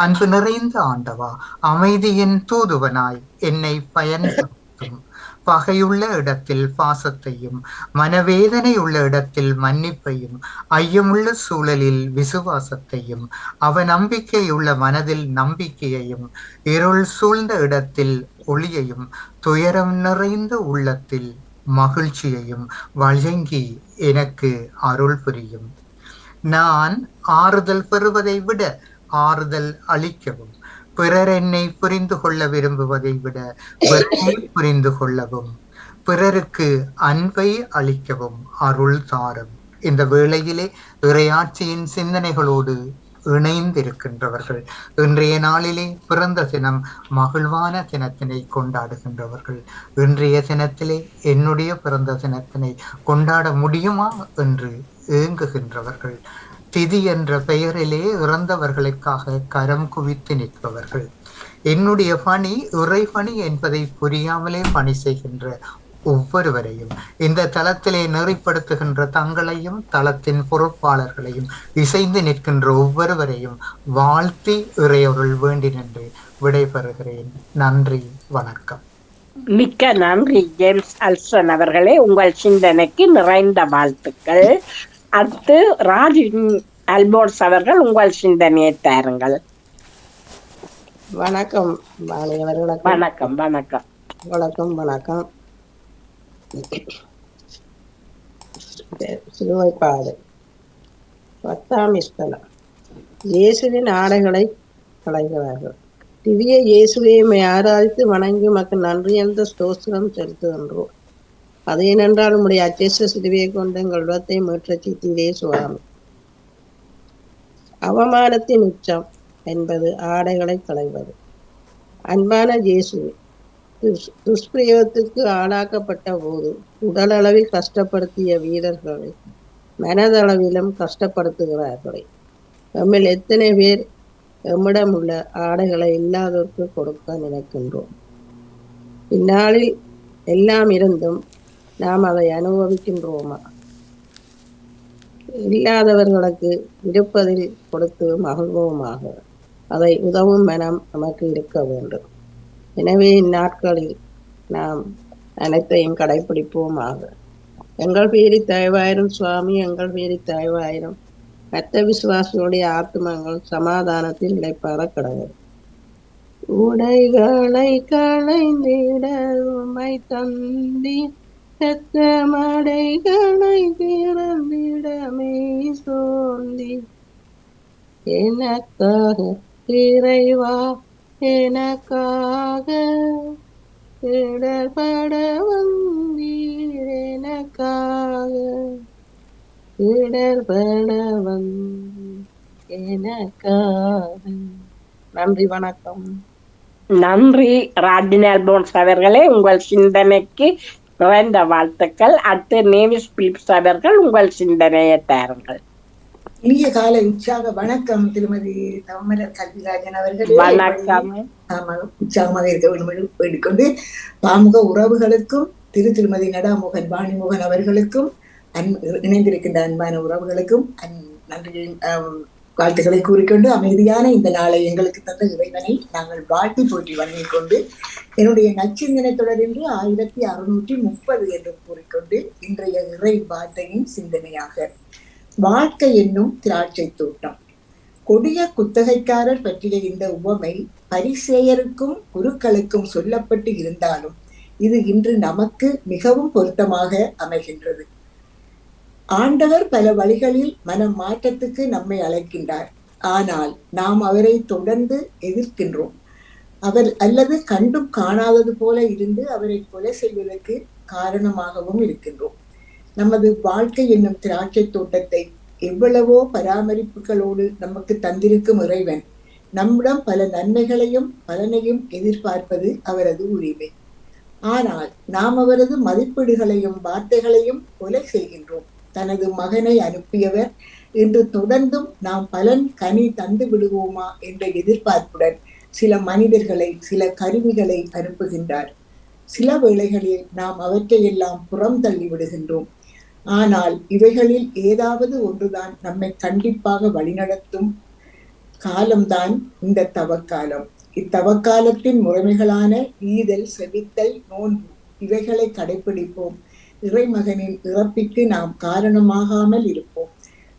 அன்பு நிறைந்த ஆண்டவா, அமைதியின் தூதுவனாய் என்னை பயன்படுத்தும். பகையுள்ள இடத்தில் பாசத்தையும், மனவேதனை உள்ள இடத்தில் மன்னிப்பையும், ஐயமுள்ள சூழலில் விசுவாசத்தையும், அவநம்பிக்கையுள்ள மனதில் நம்பிக்கையையும், இருள் சூழ்ந்த இடத்தில் ஒளியையும், துயரம் நிறைந்த உள்ளத்தில் மகிழ்ச்சியையும் வழங்கி எனக்கு அருள் புரியும். நான் ஆறுதல் பெறுவதை விட ஆறுதல் அளிக்கவும், பிறர் என்னை புரிந்து கொள்ள விரும்புவதை விட பிறரை புரிந்து கொள்ளவும், பிறருக்கு அன்பை அளிக்கவும் அருள் தாரும். இந்த வேளையிலே இறையாட்சியின் சிந்தனைகளோடு இணைந்திருக்கின்றவர்கள், இன்றைய நாளிலே பிறந்த தினம் மகிழ்வான தினத்தினை கொண்டாடுகின்றவர்கள், இன்றைய தினத்திலே என்னுடைய பிறந்த தினத்தினை கொண்டாட முடியுமா என்று ஏங்குகின்றவர்கள், திதி என்ற பெயரிலே இறந்தவர்களுக்காக கரம் குவித்து நிற்பவர்கள், என்னுடைய பணி இறைபணி என்பதை புரியாமலே பணி செய்கின்ற ஒவ்வொருவரையும், இந்த தளத்திலே நெறிப்படுத்துகின்ற தங்களையும் தளத்தின் பொறுப்பாளர்களையும், இசைந்து நிற்கின்ற ஒவ்வொருவரையும் வாழ்த்தி இறையொருள் வேண்டி நின்று விடைபெறுகிறேன். நன்றி, வணக்கம். மிக்க நன்றி ஜேம்ஸ் அல்ஸ்டன் அவர்களே, உங்கள் சிந்தனைக்கு நிறைந்த வாழ்த்துக்கள். அடுத்து ராஜின் அல்போன்ஸ் அவர்கள் உங்கள் சிந்தனையை தாருங்கள். வணக்கம் பாலி அவர்களுக்கு. வணக்கம் வணக்கம் வணக்கம் வணக்கம். சிலுவைப்பாடு 10ஆம் ஸ்தலம். இயேசுவின் ஆடைகளை களைகிறார்கள். திவ்ய இயேசுவை ஆராதித்து வணங்கி மக்கள் நன்றி என்ற ஸ்தோத்திரம் செலுத்துகின்றோம். அது ஏனென்றால் உம்முடைய அச்சேச சிலுவையை கொண்டு எங்கள் உள்ளத்தை மீட்டச்சீத்தீரே சுவாமி. அவமானத்தின் உச்சம் என்பது ஆடைகளை களைவது. அன்பான இயேசு, துஷ்பிரயோகத்துக்கு ஆளாக்கப்பட்ட போது உடல் அளவில் கஷ்டப்படுத்திய வீரர்களை மனதளவிலும் கஷ்டப்படுத்துகிறார்களே, நம்மில் எத்தனை பேர் எம்மிடம் உள்ள ஆடைகளை இல்லாதோருக்கு கொடுக்க நினைக்கின்றோம்? இந்நாளில் எல்லாம் இருந்தும் நாம் அதை அனுபவிக்கின்றோமா? இல்லாதவர்களுக்கு இருப்பதில் கொடுத்து மகிழ்வோமாக. அதை உதவும் மனம் நமக்கு இருக்க வேண்டும். எனவே இந்நாட்களில் நாம் அனைத்தையும் கடைபிடிப்போமாக. எங்கள் பேரி தயவாயிரம் சுவாமி, எங்கள் பேரி தயவாயிரம். மற்ற விசுவாசிகளுடைய ஆத்மங்கள் சமாதானத்தில் இழைப்பார கடவுள். உடைகளை களைந்திட உமை தந்தி, சத்தமடைகளை திறந்திடமே சோந்தி. எனக்காக இறைவா, எனக்காக இடர்பட வந்தீர், எனக்காக இடர்பட வந்தீர், எனக்காக. நன்றி, வணக்கம். நன்றி ராஜின் அல்போன்ஸ் அவர்களே, உங்கள் சிந்தனைக்கு நிறைந்த வாழ்த்துக்கள். அடுத்து நேவிஸ் பிலிப்ஸ் அவர்கள் உங்கள் சிந்தனையை தாருங்கள். இனிய காலை உற்சாக வணக்கம் திருமதி தவமலர் கல்விராஜன் அவர்கள். வணக்கம். உற்சாகமாக இருக்க வேண்டும் வேண்டிக்கொண்டு பாமுக உறவுகளுக்கும் திருமதி நடாமோகன் வாணிமோகன் அவர்களுக்கும் இணைந்திருக்கின்ற அன்பான உறவுகளுக்கும் நன்றியையும் வாழ்த்துக்களை கூறிக்கொண்டு அமைதியான இந்த நாளை எங்களுக்கு தந்த இறைவனை நாங்கள் வாழ்த்தி போற்றி வணங்கிக் கொண்டு என்னுடைய நச்சிந்தனை தொடரின்றி 1630 என்று கூறிக்கொண்டு இன்றைய இறை வார்த்தையின் சிந்தனையாக, வாழ்க்கை என்னும் திராட்சை தோட்டம். கொடிய குத்தகைக்காரர் பற்றிய இந்த உவமை பரிசேயருக்கும் குருக்களுக்கும் சொல்லப்பட்டு இருந்தாலும் இது இன்று நமக்கு மிகவும் பொருத்தமாக அமைகின்றது. ஆண்டவர் பல வழிகளில் மனம் மாற்றத்துக்கு நம்மை அழைக்கின்றார். ஆனால் நாம் அவரை தொடர்ந்து எதிர்க்கின்றோம். அவர் அல்லது கண்டும் காணாதது போல இருந்து அவரை கொலை செய்வதற்கு காரணமாகவும் இருக்கின்றோம். நமது வாழ்க்கை என்னும் திராட்சை தோட்டத்தை எவ்வளவோ பராமரிப்புகளோடு நமக்கு தந்திருக்கும் இறைவன் நம்மிடம் பல நன்மைகளையும் பலனையும் எதிர்பார்ப்பது அவரது உரிமை. ஆனால் நாம் அவரது மதிப்பீடுகளையும் வார்த்தைகளையும் கொலை செய்கின்றோம். தனது மகனை அனுப்பியவர் இன்று தொடர்ந்தும் நாம் பலன் கனி தந்து விடுவோமா என்ற எதிர்பார்ப்புடன் சில மனிதர்களை, சில கருவிகளை அனுப்புகின்றார். சில வேளைகளில் நாம் அவற்றையெல்லாம் புறம் தள்ளி விடுகின்றோம். ஆனால் இவைகளில் ஏதாவது ஒன்றுதான் நம்மை கண்டிப்பாக வழிநடத்தும் காலம்தான் இந்த தவக்காலம். இத்தவக்காலத்தின் முறைமைகளான ஈதல், செபித்தல், நோன்பு இவைகளை கடைபிடிப்போம். இறைமகனின் இறப்பிற்கு நாம் காரணமாகாமல் இருப்போம்.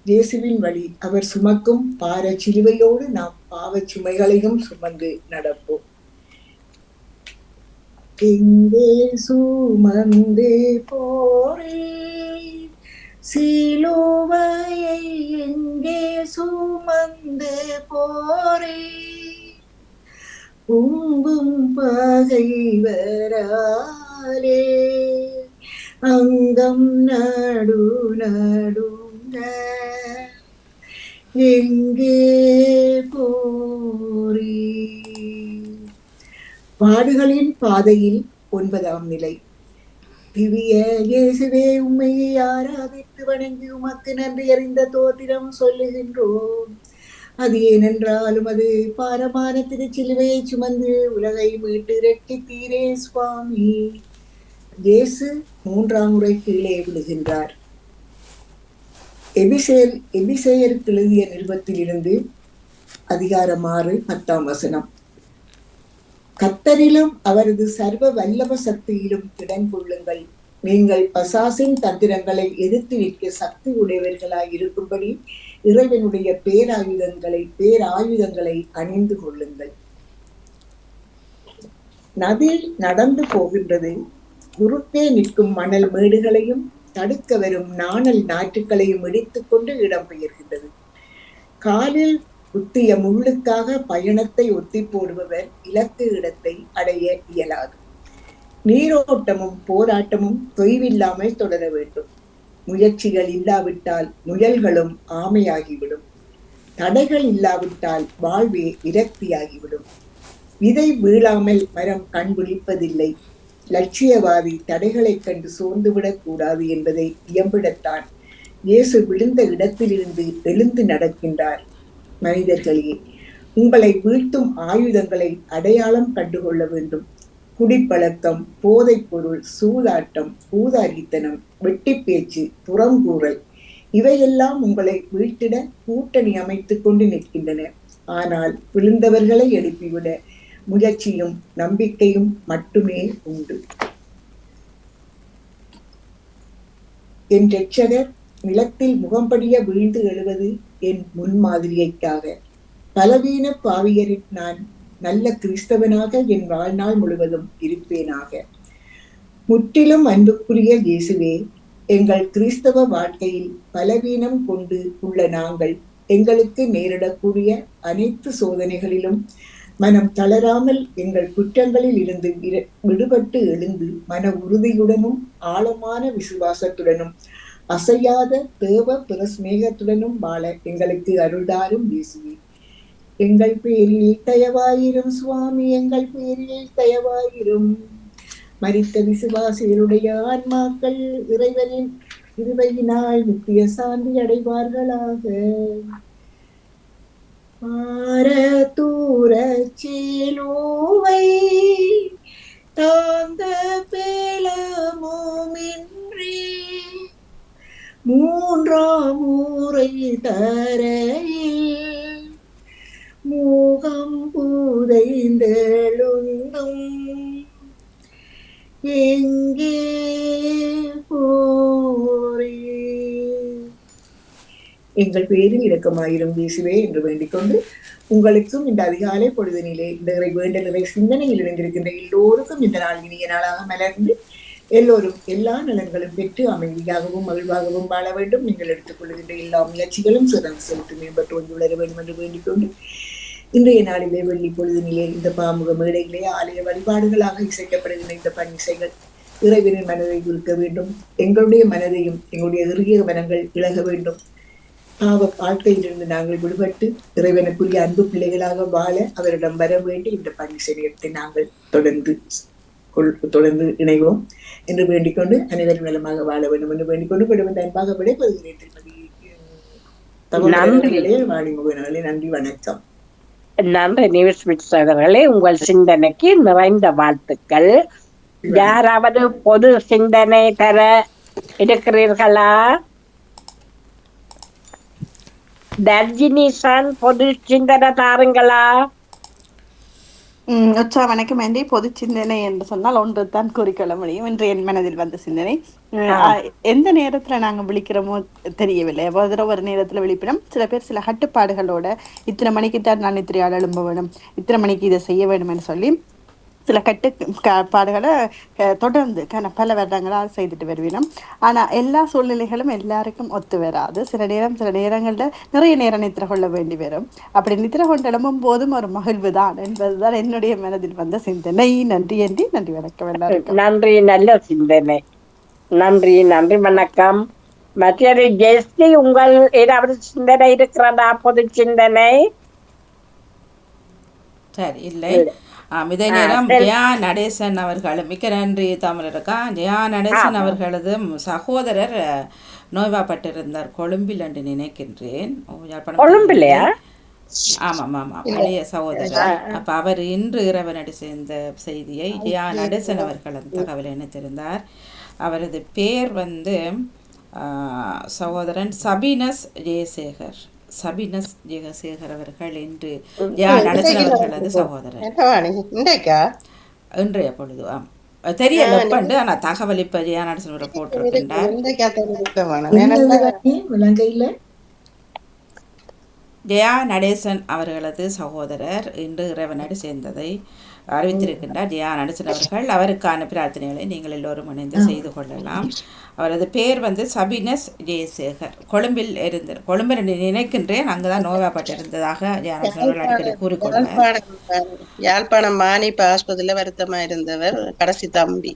இயேசுவின் வழி அவர் சுமக்கும் பார சிலுவையோடு நாம் பாவ சுமைகளையும் சுமந்து நடப்போம். எங்கே சுமந்து போரே சிலுவையை, எங்கே சுமந்து போரே பொங்கும் பகைவராலே அங்கம் நடு நடுங்க எங்கே போரே. பாடுகளின் பாதையில் 9ஆம் நிலை. திவ்ய இயேசுவே, உம்மையை ஆராதித்து வணங்கி உமக்கு நன்றி அறிந்த தோத்திரம் சொல்லுகின்றோம். அது ஏனென்றாலும் அது பாரமான திருச்சிலுவையை சுமந்து உலகை மீட்டு இரட்சித்தீரே சுவாமி. இயேசு 3ஆம் முறை கீழே விழுகின்றார். எபிசேயருக்கு எழுதிய நிருபத்திலிருந்து அதிகாரம் 6, 10ஆம் வசனம். கர்த்தரிலும் அவரது சர்வ வல்லப சக்தியிலும் திடன் கொள்ளுங்கள். நீங்கள் பசாசின் தந்திரங்களை எதிர்த்து நிற்க சக்தி உடையவர்களாய் இருக்கும்படி இறைவனுடைய பேராயுதங்களை அணிந்து கொள்ளுங்கள். நதி நடந்து போகின்றது. குறுக்கே நிற்கும் மணல் மேடுகளையும் தடுக்க வரும் நாணல் நாற்றுக்களையும் இடித்துக் கொண்டு இடம்பெயர்கின்றது. காலில் குத்திய முள்ளுக்காக பயணத்தை ஒத்தி போடுபவர் இலக்கு இடத்தை அடைய இயலாது. நீரோட்டமும் போராட்டமும் தொய்வில்லாமல் தொடர வேண்டும். முயற்சிகள் இல்லாவிட்டால் முயல்களும் ஆமையாகிவிடும். தடைகள் இல்லாவிட்டால் வாழ்வே விரக்தியாகிவிடும். விதை வீழாமல் மரம் கண் விழிப்பதில்லை. லட்சியவாதி தடைகளை கண்டு சோர்ந்துவிடக் கூடாது என்பதை இயம்பிடத்தான் இயேசு விழுந்த இடத்திலிருந்து எழுந்து நடக்கின்றார். மனிதர்களே, உங்களை வீழ்த்தும் ஆயுதங்களை அடையாளம் கண்டுகொள்ள வேண்டும். குடிப்பழக்கம், போதைப் பொருள், சூதாட்டம், ஊதாரித்தனம், வெட்டி பேச்சு, புறங்கூறல் இவையெல்லாம் உங்களை வீழ்த்திட கூட்டணி அமைத்துக் கொண்டு நிற்கின்றன. ஆனால் விழுந்தவர்களை எழுப்பிவிட முயற்சியும் நம்பிக்கையும் மட்டுமே உண்டு. என் இரட்சகர் நிலத்தில் முகம்படிய வீழ்ந்து எழுவது என் முன்மாதிரியைக்காக. பலவீன பாவியரில் நான் நல்ல கிறிஸ்தவனாக என் வாழ்நாள் முழுவதும் இருப்பேனாக. முற்றிலும் அன்புக்குரிய இயேசுவே, எங்கள் கிறிஸ்தவ வாழ்க்கையில் பலவீனம் கொண்டு உள்ள நாங்கள் எங்களுக்கு நேரிடக்கூடிய அனைத்து சோதனைகளிலும் மனம் தளராமல் எங்கள் குற்றங்களில் இருந்து விடுபட்டு எழுந்து மன உறுதியுடனும் ஆழமான விசுவாசத்துடனும் அசையாத தேவ பிரஸ்நேகத்துடனும் வாழ எங்களுக்கு அருள்தாரும் இயேசுவே. எங்கள் பேரில் தயவாயிரும் சுவாமி, எங்கள் பேரில் தயவாயிரும். மரித்த விசுவாசிகளுடைய ஆன்மாக்கள் இறைவனின் இருவையினால் நித்திய சாந்தி அடைவார்களாக. தூர சிலுவை தாங்க பேலமுமின்றி மூன்றாம் முறை தரையில் மூகம் புதைந்தெழுந்தும் எங்கே போரே. எங்கள் பேரில் இரக்கமாயிரும் இயேசுவே என்று வேண்டிக் கொண்டு உங்களுக்கும் இந்த அதிகாலை பொழுதினிலே இந்த வேண்டலை சிந்தனையில் இணைந்திருக்கின்ற எல்லோருக்கும் இந்த நாள் இனிய நாளாக மலர்ந்து எல்லோரும் எல்லா நலன்களும் பெற்று அமைதியாகவும் மகிழ்வாகவும் வாழ வேண்டும். நீங்கள் எடுத்துக் கொள்கின்ற எல்லா முயற்சிகளும் சிறந்து செலுத்தி மேம்பட்டு ஒன்று வளர வேண்டும் என்று வேண்டிக் கொண்டு இன்றைய நாளிலே வெள்ளி பொழுதினிலே இந்த பாமுக மேடையிலே ஆலய வழிபாடுகளாக இசைக்கப்படுகின்ற இந்த பன்னிசைகள் இறைவனின் மனதை உருக்க வேண்டும். எங்களுடைய மனதையும் எங்களுடைய இறுகிய மனங்கள் இழக வேண்டும். பாவ வாழ்க்கையிலிருந்து நாங்கள் விடுபட்டு இறைவனுக்குரிய அன்பு பிள்ளைகளாக வாழ அவரிடம் வர வேண்டி இந்த பன்னிசை நேரத்தை நாங்கள் தொடர்ந்து இணைவோம் என்று வேண்டிக் கொண்டு அனைவரும் நலமாக வாழ வேண்டும் என்று வேண்டிக் கொண்டு விடுவந்த அன்பாக விடைபெறுகிறேன். வாணிமுகனே, நன்றி, வணக்கம். நன்றி நியூஸ் அவர்களே, உங்கள் சிந்தனைக்கு நிறைந்த வாழ்த்துக்கள். யாராவது பொது சிந்தனை தர இருக்கிறீர்களா? தர்ஜினிசான் பொது சிந்தனை தாருங்களா? உச்சா வணக்கம். ஆண்டி, பொது சிந்தனை என்று சொன்னால் ஒன்று தான் கூறிக்கொள்ள முடியும். இன்று என் மனதில் வந்த சிந்தனை, எந்த நேரத்துல நாங்க விழிக்கிறோமோ தெரியவில்லை. ஒரு நேரத்துல விழிப்பினோம். சில பேர் சில கட்டுப்பாடுகளோட இத்தனை மணிக்கு தான் நான் இத்திரையால் எழும்ப வேணும், இத்தனை மணிக்கு இதை செய்ய வேணும்னு சொல்லி சில கட்டுப்பாடுகளை தொடர்ந்து பல வருடங்களால் செய்துட்டு வருவினோம். ஆனா எல்லா சூழ்நிலைகளும் எல்லாருக்கும் ஒத்து வராது. சில நேரங்கள்ல நிறைய நேரம் நித்திர கொள்ள வேண்டி வரும். அப்படி நித்திர கொண்டு எழும்பும் போதும் ஒரு மகிழ்வு தான் என்பதுதான் என்னுடைய மனதில் வந்த சிந்தனை. நன்றி ஆண்டி, நன்றி, வணக்கம் எல்லாருக்கும். நன்றி, நல்ல சிந்தனை. நன்றி, நன்றி, வணக்கம். மற்றது ஜெயஸ்ரீ, உங்கள் ஏதாவது சிந்தனை இருக்கிறதா? பொது சிந்தனை? சரி, இல்லை. இதே நேரம் ஜெயா நடேசன் அவர்கள், மிக்க நன்றி தமிழருக்கா. ஜெயா நடேசன் அவர்களது சகோதரர் நோய்வாப்பட்டிருந்தார் கொழும்பில் என்று நினைக்கின்றேன். கொழும்பிலையா? ஆமாம் ஆமாம், பழைய சகோதரர். அப்ப அவர் இன்று இரவனடி சேர்ந்த செய்தியை ஜெயா நடேசன் அவர்கள் அந்த தகவலை இணைத்திருந்தார். அவரது பேர் சகோதரன் சபினஸ் ஜெயசேகர். சபினஸ் ஜெயசேகர் அவர்கள் என்று ஜெயா நடேசன் அவர்களது சகோதரர். இன்றைய பொழுது தெரியல பண்டு, ஆனா தகவல் இப்ப ஜெயா நடேசன் போட்டிருக்கின்றார். ஜெயா நடேசன் அவர்களது சகோதரர் இன்று இறைவனடி சேர்ந்ததை அறிவித்திருக்கின்றார் ஜெயா நடேசன் அவர்கள். அவருக்கான பிரார்த்தனைகளை நீங்கள் எல்லோரும் இணைந்து செய்து கொள்ளலாம். அவரது பேர் சபினஸ் ஜெயசேகர். கொழும்பில் நினைக்கின்றேன், அங்குதான் நோய்வாப்பட்டு இருந்ததாக ஜெயா நடேசன் அவர்கள் அடிக்கடி கூறிக்கொண்டார். யாழ்ப்பாணம் மானிப்ப ஆஸ்பத்திரியில வருத்தமா இருந்தவர் கடைசி தம்பி.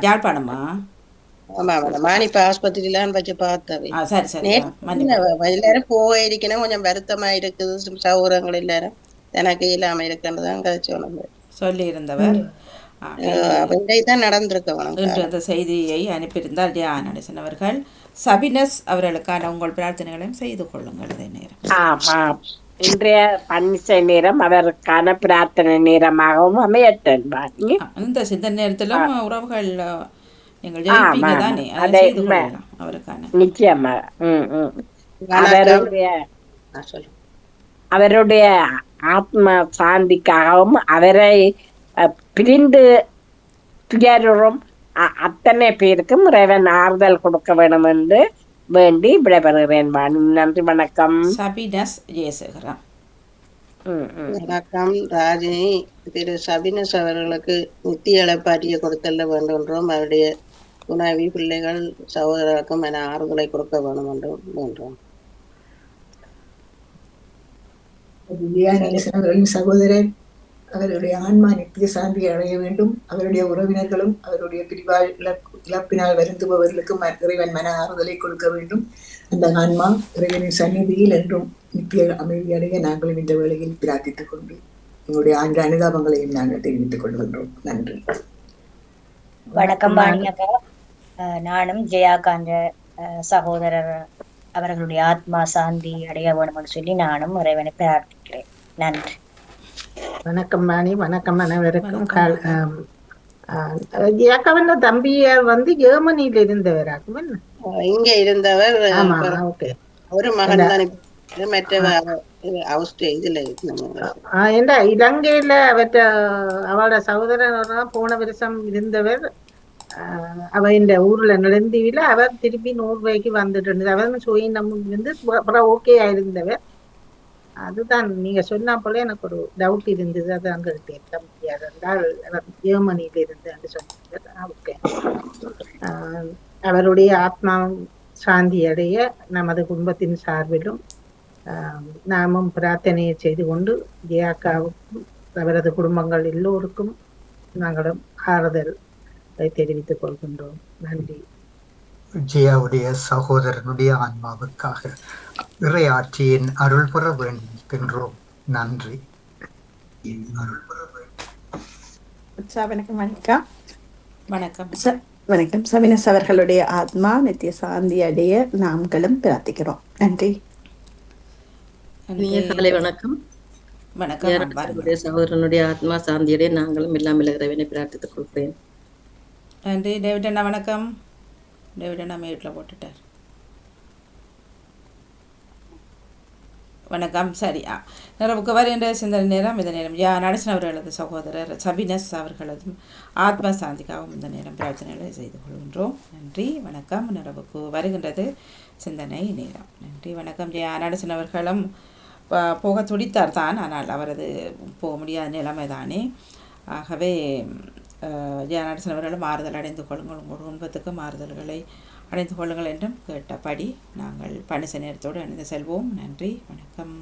யாழ்ப்பாணமா? ஆமா, மானிப்ப ஆஸ்பத்திரியில வச்சு பார்த்தவை. சரி சரி, எல்லாரும் போயிருக்கணும், கொஞ்சம் வருத்தமா இருக்குது, சௌகரங்கள் எல்லாரும் எனக்கு இல்லாம இருக்குன்றதான் கதைச்சு சொல்லி இருந்தவர். இன்று அந்த செய்தியை அனுப்பியிருந்தார் ஜெயா நடேசன் அவர்கள். சபினஸ் அவர்களுக்கான உங்கள் பிரார்த்தனைகளையும் செய்து கொள்ளுங்கள். அதே நேரம் இன்றைய பன்னிசை நேரம் அவருக்கான பிரார்த்தனை நேரமாகவும் அமையட்டும். இந்த சிந்தனை நேரத்திலும் உறவுகள் நீங்கள் ஜெயிப்பீங்க தானே, அதை செய்து கொள்ளலாம் அவருக்கான. நிச்சயமா. அவருடைய ஆத்ம சாந்திக்காகவும் அவரை பிரிந்து துயரும் அத்தனை பேருக்கும் இறைவன் ஆறுதல் கொடுக்க வேண்டும் என்று வேண்டி விடைபெறுகிறேன். நன்றி, வணக்கம். சபினஸ் ஜெயசேகரா. வணக்கம் ராஜினி. திரு சபினஸ் அவர்களுக்கு நித்திய இழப்பாற்றிய கொடுத்தல்ல வேண்டுகின்றோம். அவருடைய துணைவி, பிள்ளைகள், சகோதரருக்கும் என ஆறுதலை கொடுக்க வேண்டும் என்றும் வேண்டுகிறோம். சகோதரர் அவருடைய ஆன்மா நித்திய சாந்தி அடைய வேண்டும். அவருடைய உறவினர்களும் அவருடைய பிரிவால் இழப்பினால் வருந்துபவர்களுக்கும் இறைவன் மன ஆறுதலை கொடுக்க வேண்டும். அந்த ஆன்மா இறைவனின் சந்நிதியில் என்றும் நித்திய அமைதி அடைய நாங்களும் இந்த வேளையில் பிரார்த்தித்துக் கொண்டு எங்களுடைய ஆண்டு அனுதாபங்களையும் நாங்கள் தெரிவித்துக் கொள்கின்றோம். நன்றி, வணக்கம். பாணியக்கா, நானும் ஜெயாகாந்த சகோதரர் அவர்களுடைய ஆத்மா சாந்தி அடைய வேணும்னு சொல்லி நானும் இறைவனை பிரார்த்திக்கிறேன். நன்றி. வணக்கம் பாணி. வணக்கம் அனைவருக்கும். ஜெயக்காவன் தம்பிய ஜெர்மனியில இருந்தவராகும். இங்க இருந்தவர் ஒரு மகன் தான். இலங்கையில அவரோட சகோதரர் போன வருஷம் இருந்தவர். அவ இந்த ஊர்ல நுழைந்தீவில அவர் திருப்பி நோர்வேக்கு வந்துட்டு இருந்தது. அவர் சுயினம் இருந்து அப்புறம் ஓகே ஆயிருந்தவர். அதுதான் நீங்க சொன்னா போல எனக்கு ஒரு டவுட் இருந்தது. அது அங்க கேட்க முடியாது என்றால் அவர் ஜெர்மனியில இருந்து என்று சொன்னாங்க. அவருடைய ஆத்மா சாந்தி அடைய நமது குடும்பத்தின் சார்பிலும் நாமும் பிரார்த்தனையை செய்து கொண்டு ஜெயாக்காவுக்கும் அவரது குடும்பங்கள் எல்லோருக்கும் நாங்களும் ஆறுதலை தெரிவித்துக் கொள்கின்றோம். நன்றி. ஜெயாவுடைய சகோதரனுடைய ஆன்மாவுக்காக இறையாட்சியின் அருள் பெற வேண்டுகின்றோம். நன்றி. வணக்கம் வணக்கம் வணக்கம் வணக்கம். சவினஸ் அவர்களுடைய ஆத்மா நித்திய சாந்தி அடைய நாம்களும் பிரார்த்திக்கிறோம். நன்றி. காலை வணக்கம். வணக்கம். சகோதரனுடைய ஆத்மா சாந்தியடைய நாங்களும் எல்லாம் இறைவனை பிரார்த்தித்துக் கொள்கிறேன். நன்றி. டேவிட் அண்ணா வணக்கம். டேவிட் அண்ணா மேட்டில் போட்டுட்டார். வணக்கம். சரி, நிறைவுக்கு வருகின்ற சிந்தனை நேரம் இந்த நேரம் நடேசன் அவர்களது சகோதரர் சபினஸ் அவர்களதும் ஆத்ம சாந்திக்காகவும் இந்த நேரம் பிரார்த்தனைகளை செய்து கொள்கின்றோம். நன்றி. வணக்கம். நிறைவுக்கு வருகின்றது சிந்தனை நேரம். நன்றி. வணக்கம். நடேசன் அவர்களும் போக துடித்தார் தான், ஆனால் அவரது போக முடியாத நிலைமை தானே. ஆகவே நடேசன் அவர்களும் ஆறுதல் அடைந்து கொள்ளுங்கள், உங்கள் குடும்பத்துக்கு ஆறுதல்களை அடைந்து கொள்ளுங்கள் என்றும் கேட்டபடி நாங்கள் பணிச நேரத்தோடு அணிந்து செல்வோம். நன்றி. வணக்கம்.